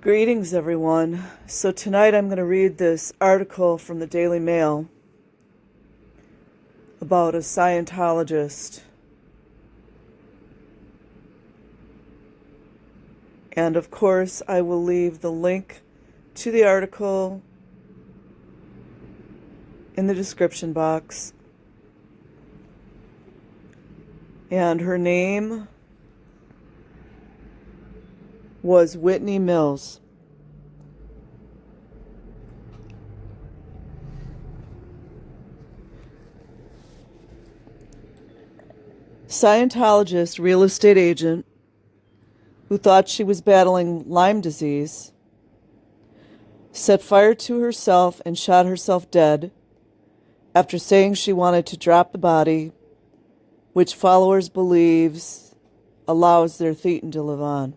Greetings, everyone. So tonight I'm going to read this article from the Daily Mail about a Scientologist. And of course, I will leave the link to the article in the description box. And her name was Whitney Mills. Scientologist real estate agent who thought she was battling Lyme disease set fire to herself and shot herself dead after saying she wanted to drop the body, which followers believes allows their thetan to live on.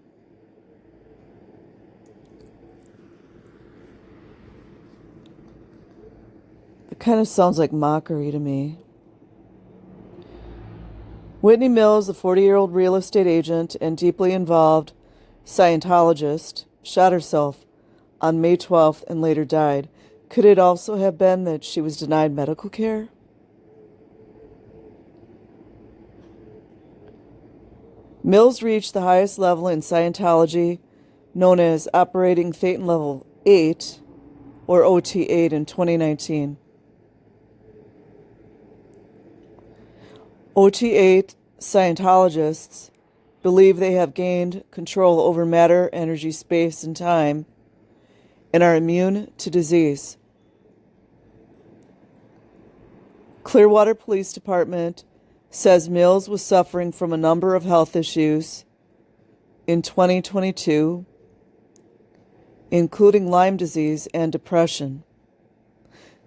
It kind of sounds like mockery to me. Whitney Mills, a 40-year-old real estate agent and deeply involved Scientologist, shot herself on May 12th and later died. Could it also have been that she was denied medical care? Mills reached the highest level in Scientology, known as Operating Thetan Level 8, or OT8, in 2019. OT8 Scientologists believe they have gained control over matter, energy, space, and time, and are immune to disease. Clearwater Police Department says Mills was suffering from a number of health issues in 2022, including Lyme disease and depression.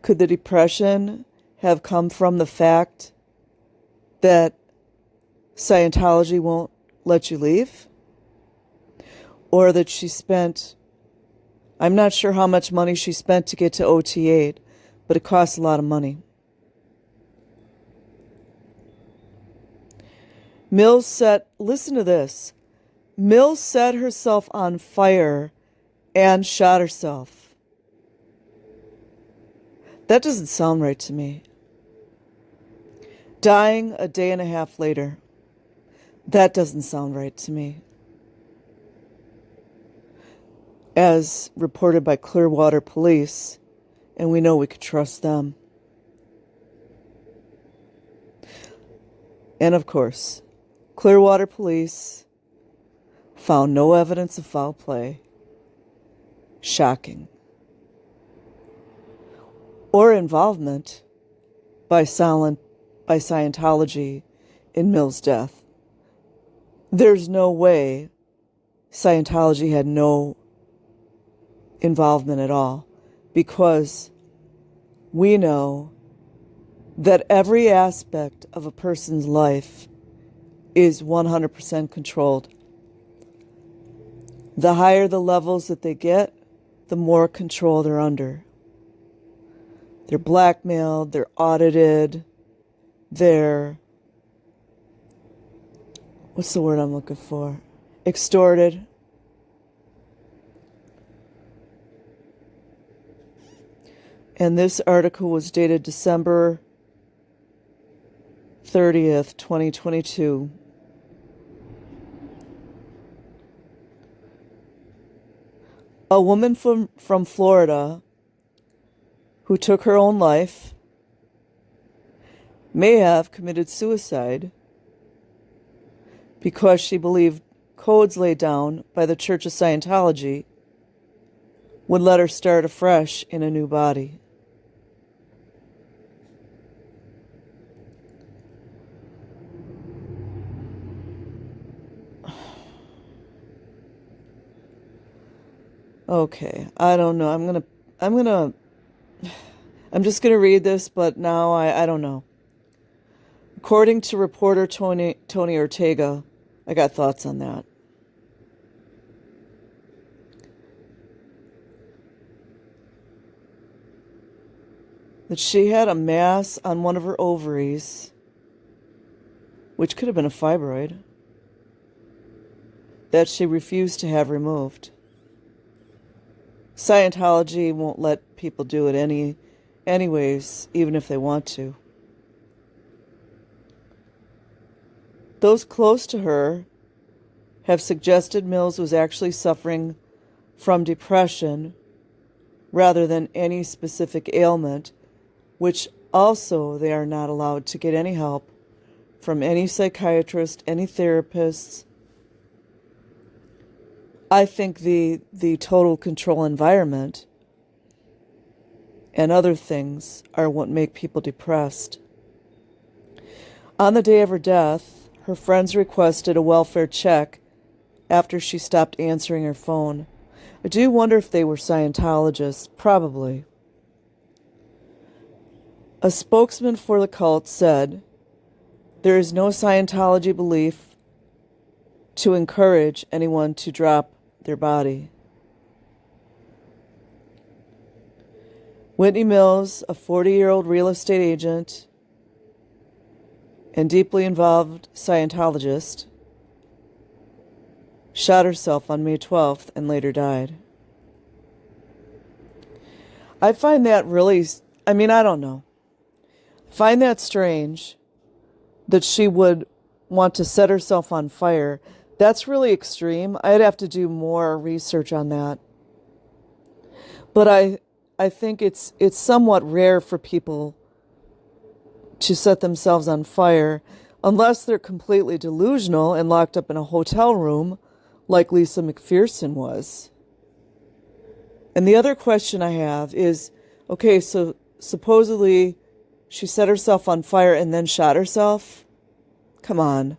Could the depression have come from the fact that Scientology won't let you leave? Or that she spent, I'm not sure how much money she spent to get to OT8, but it costs a lot of money. Listen to this. Mills set herself on fire and shot herself. That doesn't sound right to me. Dying a day and a half later. That doesn't sound right to me. As reported by Clearwater Police, and we know we could trust them. And of course, Clearwater Police found no evidence of foul play. Shocking. Or involvement by Scientology in Mills' death. There's no way Scientology had no involvement at all, because we know that every aspect of a person's life is 100% controlled. The higher the levels that they get, the more control they're under. They're blackmailed, they're audited, they're, what's the word I'm looking for? Extorted. And this article was dated December 30th, 2022. A woman from Florida who took her own life may have committed suicide because she believed codes laid down by the Church of Scientology would let her start afresh in a new body. Okay, I don't know. I'm just gonna read this, but now I don't know. According to reporter Tony Ortega, I got thoughts on that. That she had a mass on one of her ovaries, which could have been a fibroid, that she refused to have removed. Scientology won't let people do it anyways, even if they want to. Those close to her have suggested Mills was actually suffering from depression rather than any specific ailment, which also they are not allowed to get any help from any psychiatrist, any therapists. I think the total control environment and other things are what make people depressed. On the day of her death, her friends requested a welfare check after she stopped answering her phone. I do wonder if they were Scientologists. Probably. A spokesman for the cult said, "There is no Scientology belief to encourage anyone to drop their body." Whitney Mills, a 40-year-old real estate agent and deeply involved Scientologist, shot herself on May 12th and later died. I find that really, I don't know. I find that strange that she would want to set herself on fire. That's really extreme. I'd have to do more research on that. But I think it's somewhat rare for people to set themselves on fire unless they're completely delusional and locked up in a hotel room like Lisa McPherson was. And the other question I have is, okay, so supposedly she set herself on fire and then shot herself? Come on.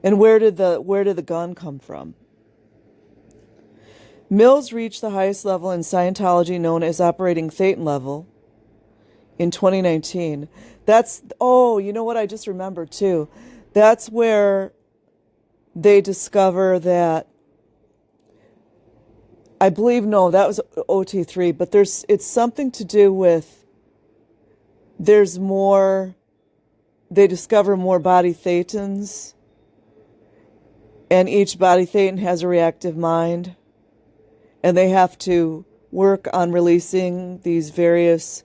And where did the gun come from? Mills reached the highest level in Scientology known as operating Thetan level in 2019. You know what I just remembered too? That's where they discover that, I believe, no, that was OT3, but it's something to do with, they discover more body thetans, and each body thetan has a reactive mind, and they have to work on releasing these various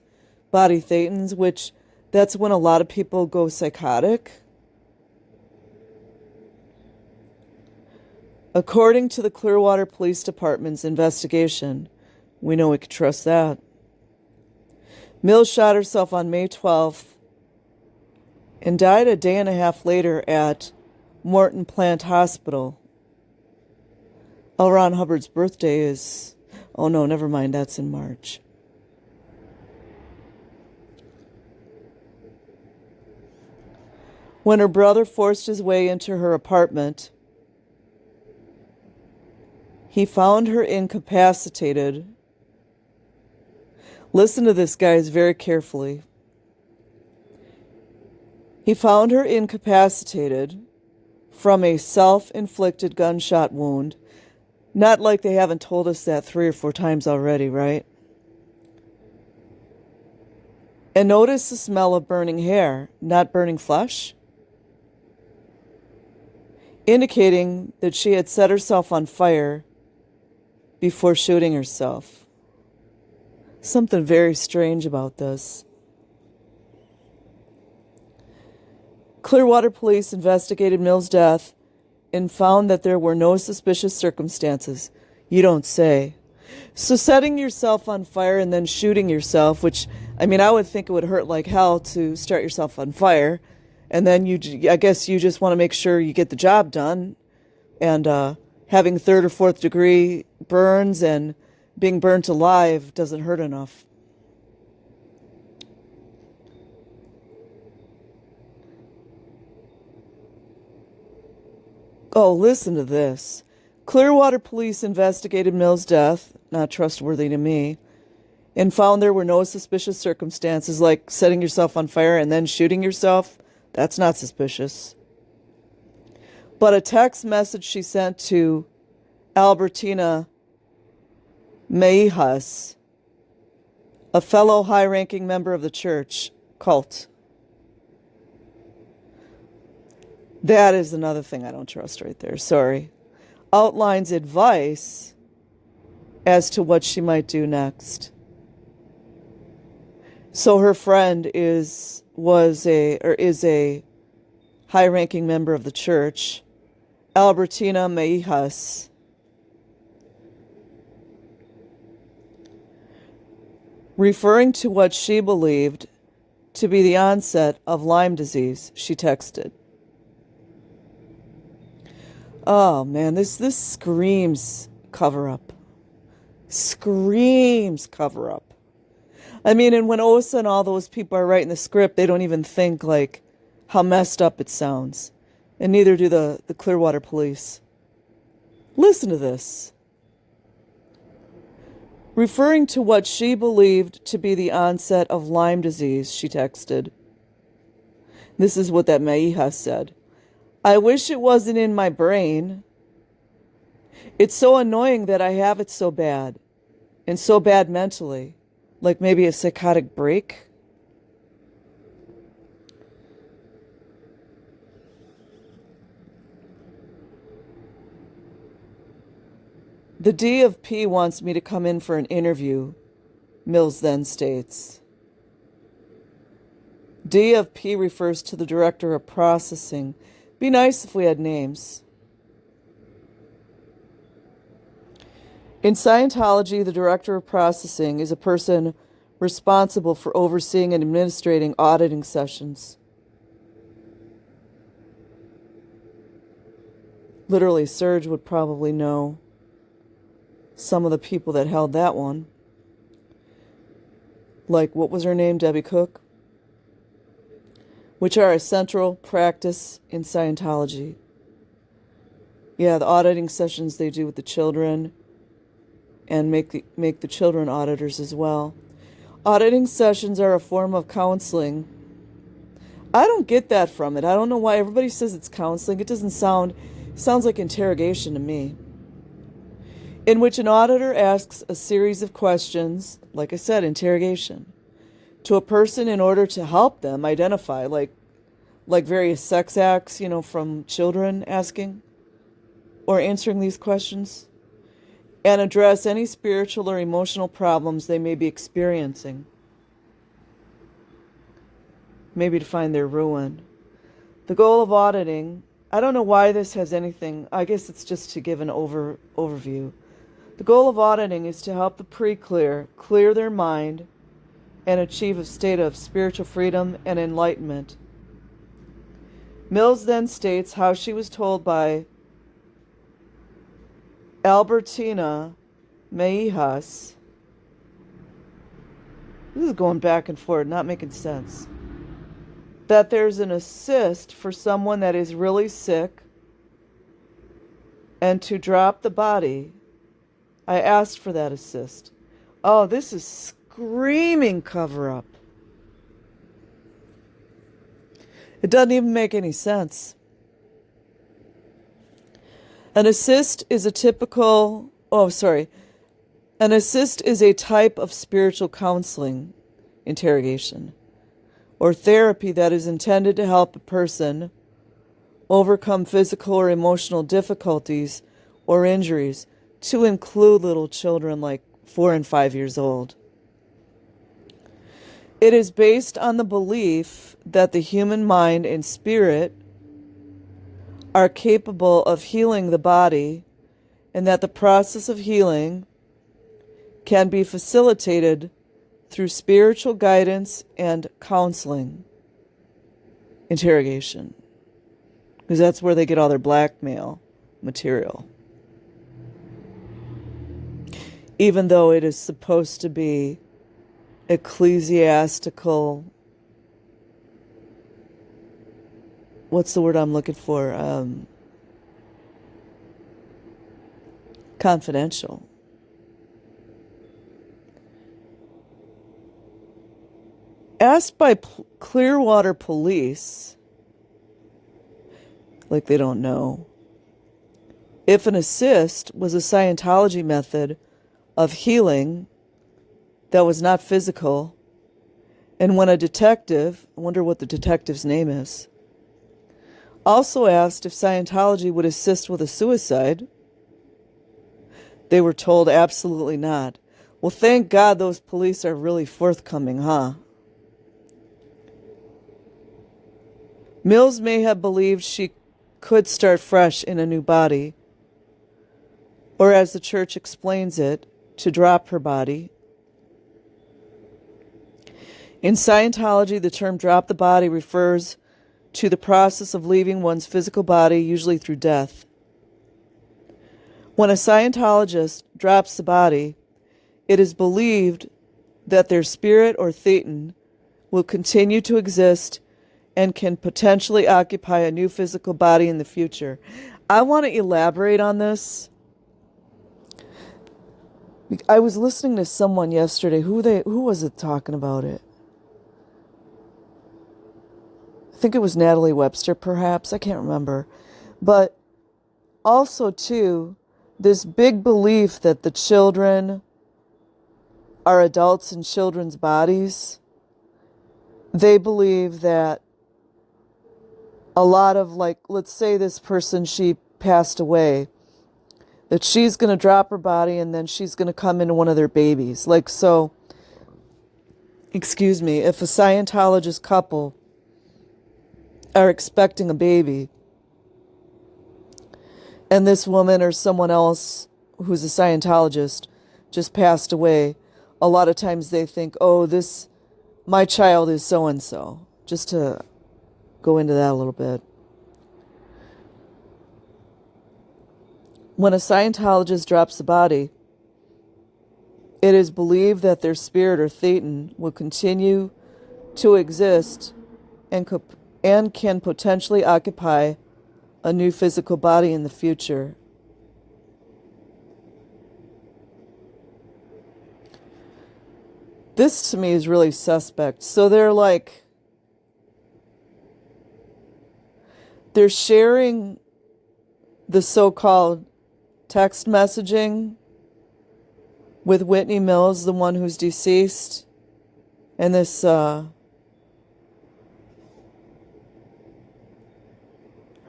body thetans, which that's when a lot of people go psychotic. According to the Clearwater Police Department's investigation, we know we can trust that, Mills shot herself on May 12th and died a day and a half later at Morton Plant Hospital. L. Ron Hubbard's birthday is, oh no, never mind, that's in March. When her brother forced his way into her apartment, he found her incapacitated. Listen to this, guys, very carefully. He found her incapacitated from a self-inflicted gunshot wound. Not like they haven't told us that 3 or 4 times already, right? And notice the smell of burning hair, not burning flesh, indicating that she had set herself on fire before shooting herself. Something very strange about this. Clearwater police investigated Mills' death and found that there were no suspicious circumstances. You don't say. So setting yourself on fire and then shooting yourself, which, I would think it would hurt like hell to start yourself on fire. And then I guess you just want to make sure you get the job done. And having 3rd or 4th degree burns and being burnt alive doesn't hurt enough. Oh, listen to this. Clearwater police investigated Mills' death, not trustworthy to me, and found there were no suspicious circumstances like setting yourself on fire and then shooting yourself. That's not suspicious. But a text message she sent to Albertina Meijas, a fellow high-ranking member of the church cult. That is another thing I don't trust right there. Sorry. Outlines advice as to what she might do next. So her friend is a high-ranking member of the church, Albertina Meijas. Referring to what she believed to be the onset of Lyme disease, she texted. Oh man, this screams cover-up. Screams cover-up. I mean, and when Osa and all those people are writing the script, they don't even think like how messed up it sounds. And neither do the Clearwater police. Listen to this. Referring to what she believed to be the onset of Lyme disease, she texted. This is what that Meijas said. I wish it wasn't in my brain. It's so annoying that I have it so bad, and so bad mentally, like maybe a psychotic break. The D of P wants me to come in for an interview, Mills then states. D of P refers to the director of processing. Be nice if we had names. In Scientology, the director of processing is a person responsible for overseeing and administrating auditing sessions. Literally, Serge would probably know some of the people that held that one. Like, what was her name? Debbie Cook? Which are a central practice in Scientology. Yeah, the auditing sessions they do with the children and make the children auditors as well. Auditing sessions are a form of counseling. I don't get that from it. I don't know why everybody says it's counseling. It sounds like interrogation to me. In which an auditor asks a series of questions, like I said, interrogation, to a person in order to help them identify, like various sex acts, from children asking or answering these questions, and address any spiritual or emotional problems they may be experiencing, maybe to find their ruin. The goal of auditing, I don't know why this has anything, I guess it's just to give an overview. The goal of auditing is to help the pre-clear clear their mind and achieve a state of spiritual freedom and enlightenment. Mills then states how she was told by Albertina Meijas. This is going back and forth, not making sense. That there's an assist for someone that is really sick, and to drop the body, I asked for that assist. Oh, this is screaming cover-up. It doesn't even make any sense. An assist is a type of spiritual counseling, interrogation, or therapy that is intended to help a person overcome physical or emotional difficulties or injuries, to include little children like 4 and 5 years old. It is based on the belief that the human mind and spirit are capable of healing the body, and that the process of healing can be facilitated through spiritual guidance and counseling. Interrogation. Because that's where they get all their blackmail material. Even though it is supposed to be ecclesiastical, what's the word I'm looking for? Confidential. Asked by Clearwater police, like they don't know, if an assist was a Scientology method of healing that was not physical, and when a detective, I wonder what the detective's name is, also asked if Scientology would assist with a suicide, They were told absolutely not. Well, thank God those police are really forthcoming, huh? Mills may have believed she could start fresh in a new body, or as the church explains it, to drop her body. In Scientology, the term drop the body refers to the process of leaving one's physical body, usually through death. When a Scientologist drops the body, it is believed that their spirit or thetan will continue to exist and can potentially occupy a new physical body in the future. I want to elaborate on this. I was listening to someone yesterday. Who was it talking about it? I think it was Natalie Webster, perhaps. I can't remember. But also, too, this big belief that the children are adults in children's bodies. They believe that a lot of, like, let's say this person, she passed away, that she's going to drop her body and then she's going to come into one of their babies. Like, so, excuse me, if a Scientologist couple are expecting a baby and this woman or someone else who's a Scientologist just passed away, a lot of times they think, oh, my child is so-and-so, just to go into that a little bit. When a Scientologist drops the body, it is believed that their spirit or thetan will continue to exist and can potentially occupy a new physical body in the future. This to me is really suspect. So they're sharing the so-called text messaging with Whitney Mills, the one who's deceased, and this her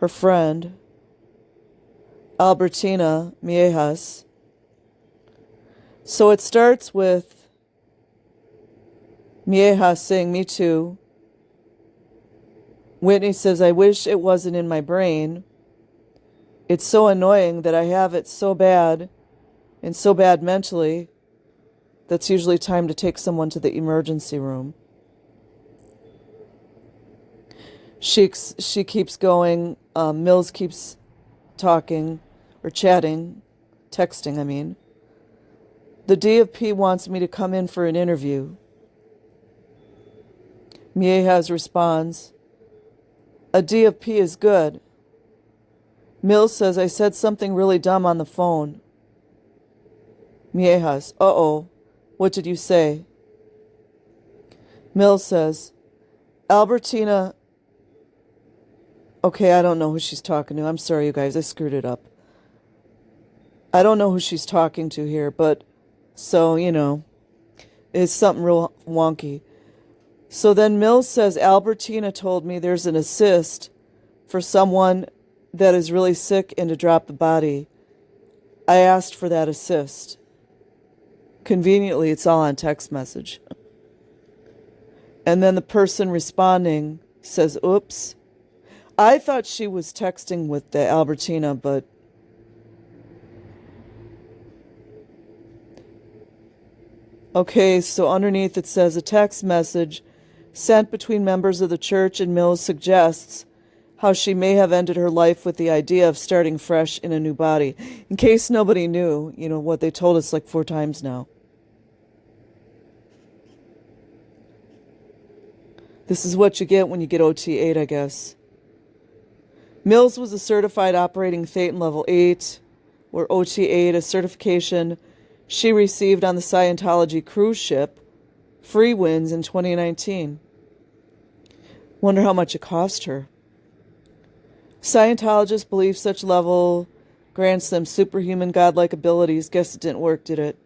friend, Albertina Miejas. So it starts with Miejas saying, "Me too." Whitney says, "I wish it wasn't in my brain. It's so annoying that I have it so bad and so bad mentally. That's usually time to take someone to the emergency room." She keeps going. Mills keeps talking or chatting, texting, I mean. "The DFP wants me to come in for an interview." Miejas responds, "A DFP is good." Mills says, "I said something really dumb on the phone." Miejas, "Uh-oh, what did you say?" Mills says, "Albertina," okay, I don't know who she's talking to. I'm sorry, you guys, I screwed it up. I don't know who she's talking to here, but so, it's something real wonky. So then Mills says, "Albertina told me there's an assist for someone that is really sick and to drop the body. I asked for that assist." Conveniently, it's all on text message. And then the person responding says, "Oops." I thought she was texting with the Albertina, but okay, so underneath it says, "A text message sent between members of the church and Mills suggests how she may have ended her life with the idea of starting fresh in a new body." In case nobody knew, what they told us like 4 times now. This is what you get when you get OT8, I guess. Mills was a certified operating thetan level 8, or OT8, a certification she received on the Scientology cruise ship Free Winds in 2019. Wonder how much it cost her. Scientologists believe such level grants them superhuman godlike abilities. Guess it didn't work, did it?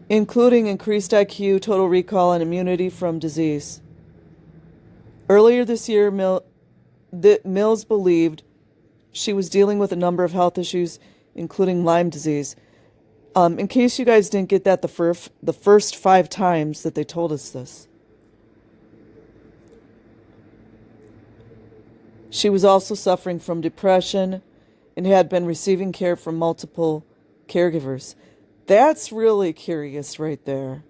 Including increased IQ, total recall, and immunity from disease. Earlier this year, Mills believed she was dealing with a number of health issues, including Lyme disease. In case you guys didn't get that the first 5 times that they told us this. She was also suffering from depression and had been receiving care from multiple caregivers. That's really curious right there.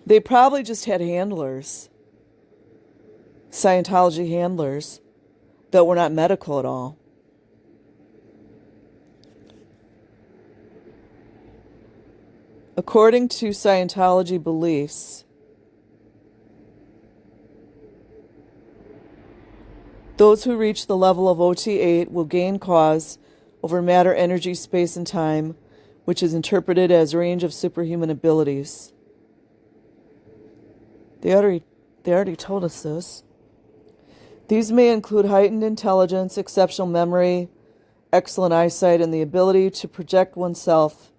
They probably just had handlers, Scientology handlers, that were not medical at all. According to Scientology beliefs, those who reach the level of OT8 will gain cause over matter, energy, space, and time, which is interpreted as range of superhuman abilities. They already told us this. These may include heightened intelligence, exceptional memory, excellent eyesight, and the ability to project oneself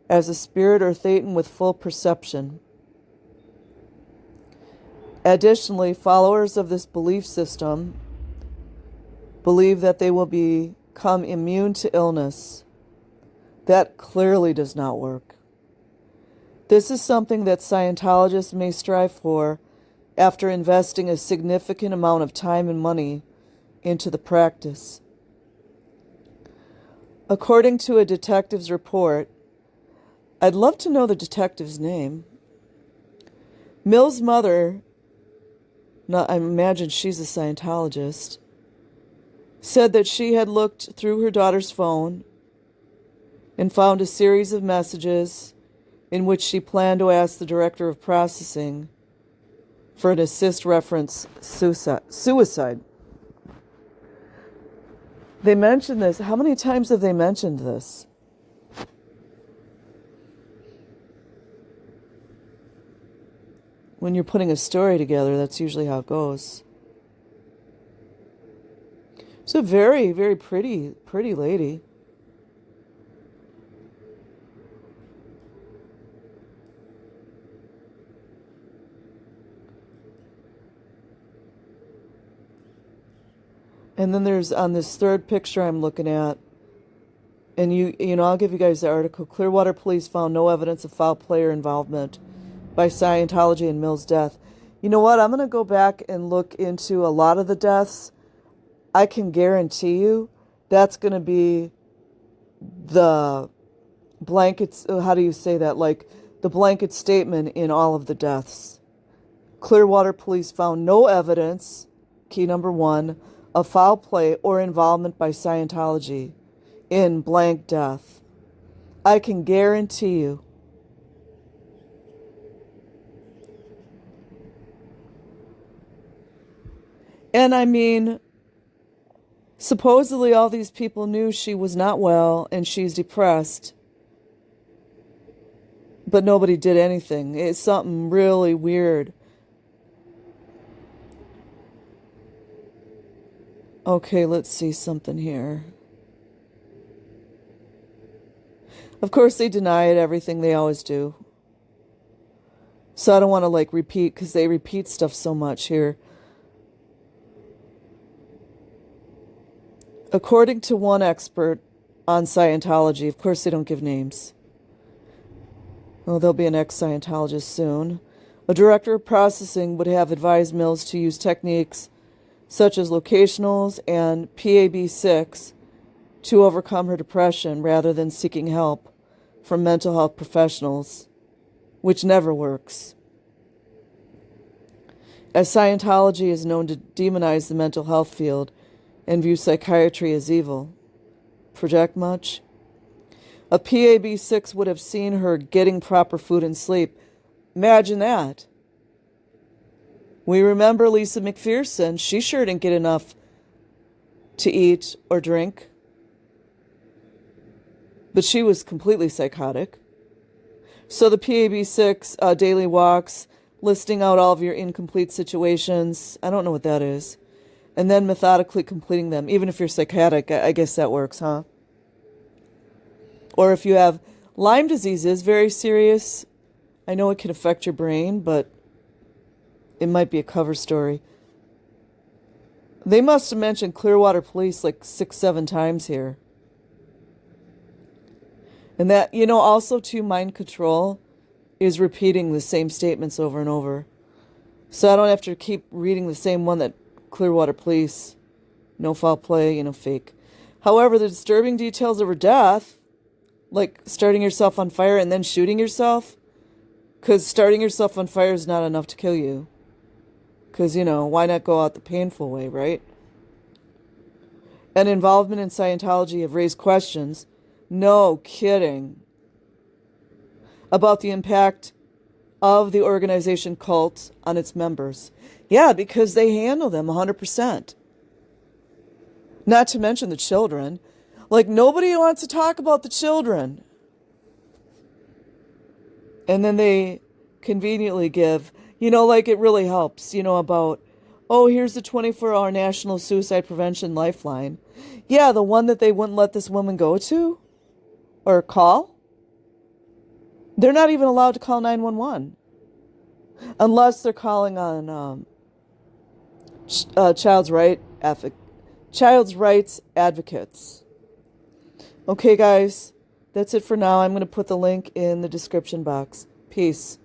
as a spirit or thetan with full perception. Additionally, followers of this belief system believe that they will become immune to illness. That clearly does not work. This is something that Scientologists may strive for after investing a significant amount of time and money into the practice. According to a detective's report, I'd love to know the detective's name. Mill's mother, I imagine she's a Scientologist, said that she had looked through her daughter's phone and found a series of messages in which she planned to ask the director of processing for an assist reference suicide. They mentioned this. How many times have they mentioned this? When you're putting a story together, that's usually how it goes. She's a very, very pretty lady. And then there's on this third picture I'm looking at, and you know, I'll give you guys the article. Clearwater police found no evidence of foul play or involvement by Scientology in Mill's death. You know what? I'm going to go back and look into a lot of the deaths. I can guarantee you that's going to be the blankets. How do you say that? Like the blanket statement in all of the deaths. Clearwater police found no evidence, key number 1, of foul play or involvement by Scientology in blank death. I can guarantee you. And I mean, supposedly all these people knew she was not well and she's depressed, but nobody did anything. It's something really weird. Okay, let's see something here. Of course, they denied everything. They always do. So I don't want to repeat, because they repeat stuff so much here. According to one expert on Scientology, of course they don't give names. Well, there'll be an ex-Scientologist soon. A director of processing would have advised Mills to use techniques such as locationals and PAB6 to overcome her depression rather than seeking help from mental health professionals, which never works. As Scientology is known to demonize the mental health field and view psychiatry as evil. Project much? A PAB6 would have seen her getting proper food and sleep. Imagine that. We remember Lisa McPherson. She sure didn't get enough to eat or drink. But she was completely psychotic. So the PAB6 daily walks, listing out all of your incomplete situations. I don't know what that is. And then methodically completing them. Even if you're psychotic, I guess that works, huh? Or if you have Lyme disease, is very serious. I know it can affect your brain, but it might be a cover story. They must have mentioned Clearwater Police 6-7 times here. And that, also too, mind control is repeating the same statements over and over. So I don't have to keep reading the same one that Clearwater Police, no foul play, fake. However, the disturbing details of her death, like starting yourself on fire and then shooting yourself, because starting yourself on fire is not enough to kill you. Because, why not go out the painful way, right? And involvement in Scientology have raised questions, no kidding, about the impact of the organization cult on its members. Yeah, because they handle them 100%. Not to mention the children. Like, nobody wants to talk about the children. And then they conveniently give, like it really helps, about, oh, here's the 24-hour National Suicide Prevention Lifeline. Yeah, the one that they wouldn't let this woman go to or call. They're not even allowed to call 911 unless they're calling on child's rights advocates. Okay, guys, that's it for now. I'm going to put the link in the description box. Peace.